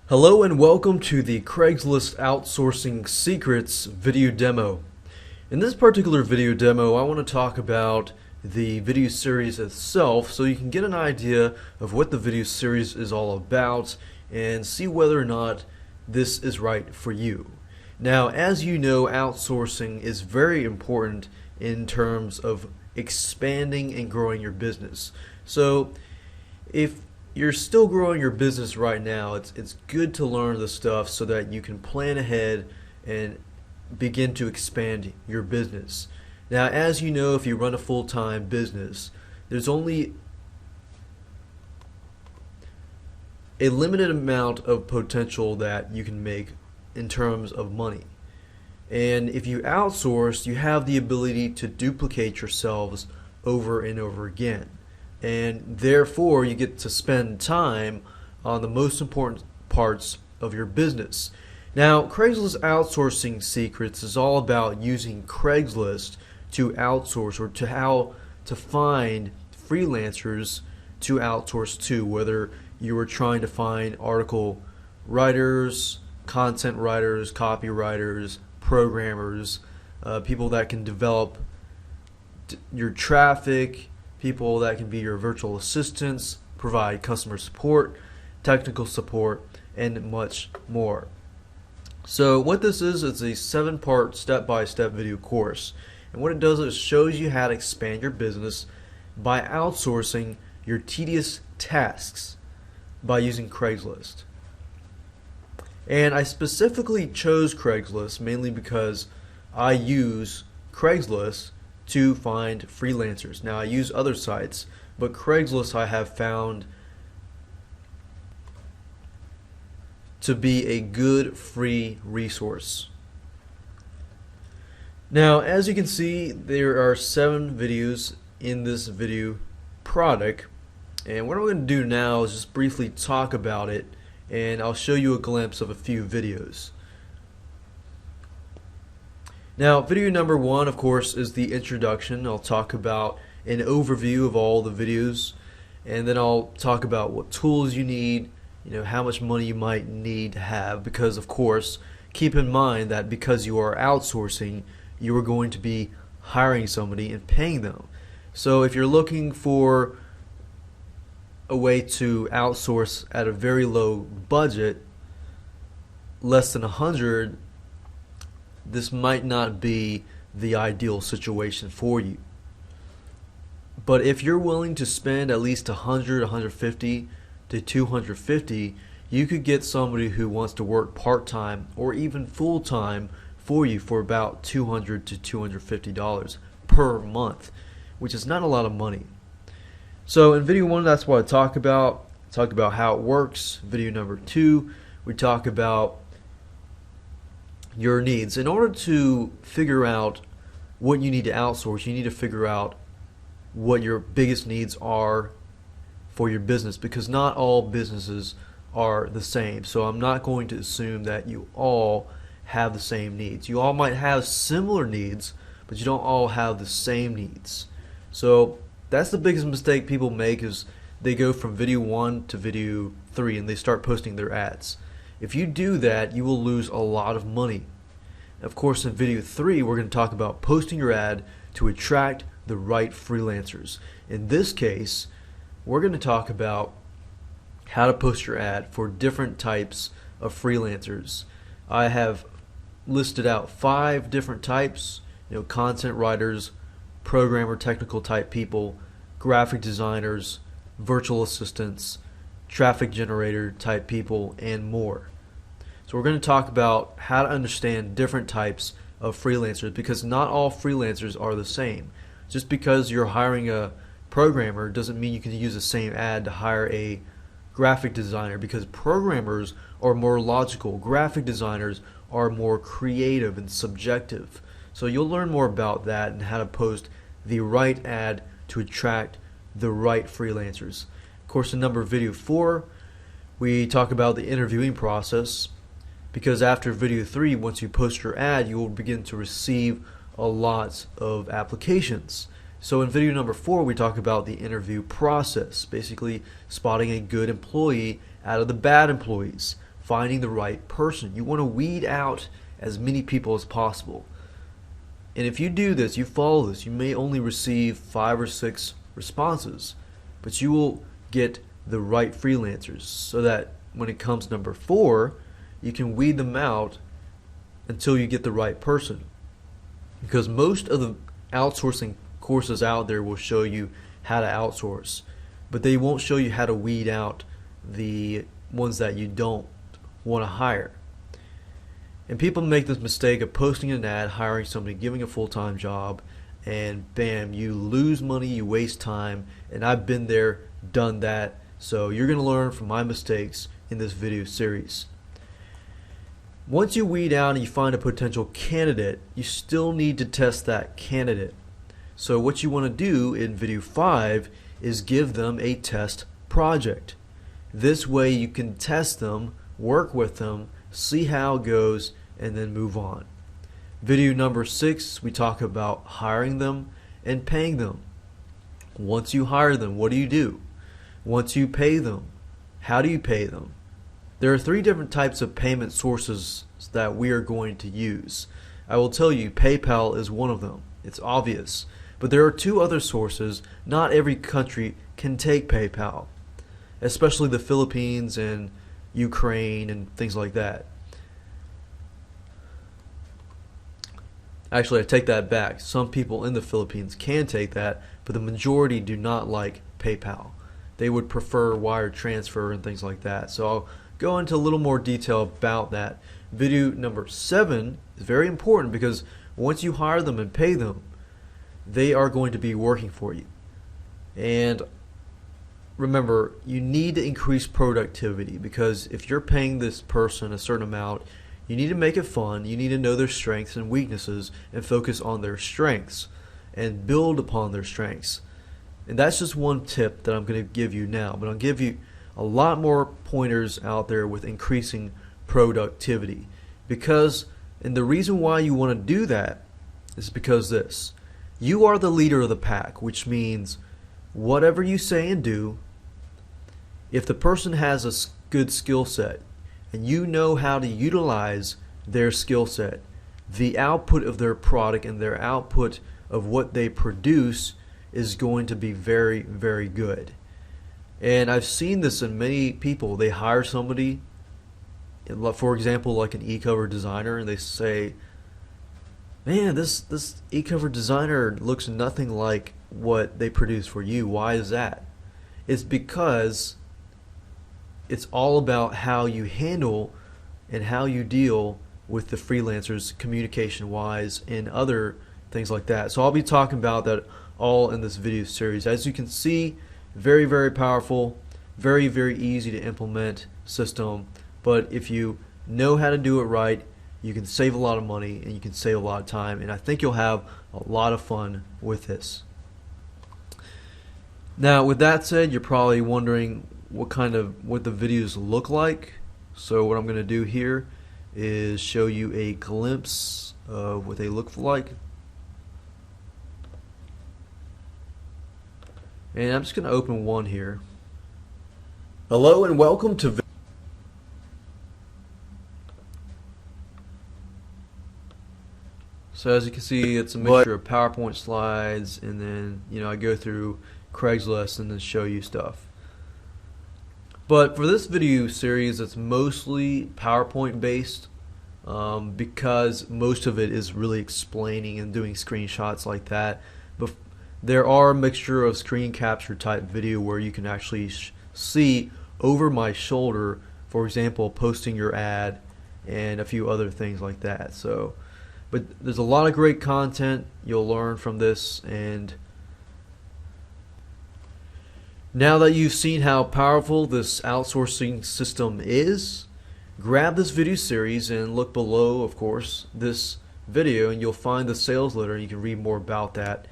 Hello and welcome to the Craigslist Outsourcing Secrets video demo. In this particular video demo, I want to talk about the video series itself so you can get an idea of what the video series is all about and see whether or not this is right for you. Now, as you know, outsourcing is very important in terms of expanding and growing your business. So if you're still growing your business right now, it's good to learn this stuff so that you can plan ahead and begin to expand your business. Now, as you know, if you run a full-time business, there's only a limited amount of potential that you can make in terms of money. And if you outsource, you have the ability to duplicate yourselves over and over again. And therefore you get to spend time on the most important parts of your business. Now, Craigslist Outsourcing Secrets is all about using Craigslist to outsource, or to how to find freelancers to outsource to, whether you are trying to find article writers, content writers, copywriters, programmers, people that can develop your traffic, people that can be your virtual assistants, provide customer support, technical support, and much more. So what this is, it's a 7-part step-by-step video course. And what it does is shows you how to expand your business by outsourcing your tedious tasks by using Craigslist. And I specifically chose Craigslist mainly because I use Craigslist to find freelancers. Now, I use other sites, but Craigslist I have found to be a good free resource. Now, as you can see, there are 7 videos in this video product, and what I'm going to do now is just briefly talk about it, and I'll show you a glimpse of a few videos. Now, video number 1, of course, is the introduction. I'll talk about an overview of all the videos, and then I'll talk about what tools you need, how much money you might need to have, because of course, keep in mind that because you are outsourcing, you are going to be hiring somebody and paying them. So if you're looking for a way to outsource at a very low budget, less than 100, this might not be the ideal situation for you. But if you're willing to spend at least 100, 150 to 250, you could get somebody who wants to work part-time or even full-time for you for about $200 to $250 per month, which is not a lot of money. So in video 1, that's what I talk about. Talk about how it works. Video number 2, we talk about your needs. In order to figure out what you need to outsource, you need to figure out what your biggest needs are for your business, because not all businesses are the same. So I'm not going to assume that you all have the same needs. You all might have similar needs, but you don't all have the same needs. So that's the biggest mistake people make, is they go from video 1 to video 3 and they start posting their ads. If you do that, you will lose a lot of money. Of course, in video 3, we're going to talk about posting your ad to attract the right freelancers. In this case, we're going to talk about how to post your ad for different types of freelancers. I have listed out 5 different types, content writers, programmer, technical type people, graphic designers, virtual assistants, traffic generator type people, and more. So we're going to talk about how to understand different types of freelancers, because not all freelancers are the same. Just because you're hiring a programmer doesn't mean you can use the same ad to hire a graphic designer, because programmers are more logical, graphic designers are more creative and subjective. So you'll learn more about that and how to post the right ad to attract the right freelancers. Of course, in video 4, we talk about the interviewing process, because after video 3, once you post your ad, you will begin to receive a lot of applications. So in video number 4, we talk about the interview process, basically spotting a good employee out of the bad employees, finding the right person. You want to weed out as many people as possible. And if you do this, you follow this, you may only receive 5 or 6 responses, but you will get the right freelancers so that when it comes number 4, you can weed them out until you get the right person. Because most of the outsourcing courses out there will show you how to outsource, but they won't show you how to weed out the ones that you don't want to hire. And people make this mistake of posting an ad, hiring somebody, giving a full-time job, and bam, you lose money, you waste time, and I've been there, done that. So you're going to learn from my mistakes in this video series. Once you weed out and you find a potential candidate, you still need to test that candidate. So what you want to do in video 5 is give them a test project. This way you can test them, work with them, see how it goes, and then move on. Video number 6, we talk about hiring them and paying them. Once you hire them, what do? Once you pay them, how do you pay them? There are 3 different types of payment sources that we are going to use. I will tell you, PayPal is one of them. It's obvious. But there are 2 other sources. Not every country can take PayPal, especially the Philippines and Ukraine and things like that. Actually, I take that back. Some people in the Philippines can take that, but the majority do not like PayPal. They would prefer wire transfer and things like that. So I'll go into a little more detail about that. Video number 7 is very important because once you hire them and pay them, they are going to be working for you. And remember, you need to increase productivity, because if you're paying this person a certain amount, you need to make it fun. You need to know their strengths and weaknesses and focus on their strengths and build upon their strengths. And that's just one tip that I'm going to give you now, but I'll give you a lot more pointers out there with increasing productivity. And the reason why you want to do that is because this. You are the leader of the pack, which means whatever you say and do, if the person has a good skill set and you know how to utilize their skill set, the output of their product and their output of what they produce is going to be very, very good. And I've seen this in many people. They hire somebody, for example, like an e-cover designer, and they say, man, this e-cover designer looks nothing like what they produce for you. Why is that? It's because it's all about how you handle and how you deal with the freelancers communication wise and other things like that. So I'll be talking about that all in this video series. As you can see, very, very powerful, very, very easy to implement system, but if you know how to do it right, you can save a lot of money and you can save a lot of time, and I think you'll have a lot of fun with this. Now, with that said, you're probably wondering what the videos look like. So what I'm going to do here is show you a glimpse of what they look like. And I'm just going to open one here. Hello and welcome to So as you can see, it's a mixture of PowerPoint slides, and then I go through Craigslist and then show you stuff. But for this video series, it's mostly PowerPoint based, because most of it is really explaining and doing screenshots like that. But there are a mixture of screen capture type video where you can actually see over my shoulder, for example, posting your ad and a few other things like that. But there's a lot of great content you'll learn from this. And now that you've seen how powerful this outsourcing system is, grab this video series and look below, of course, this video, and you'll find the sales letter, and you can read more about that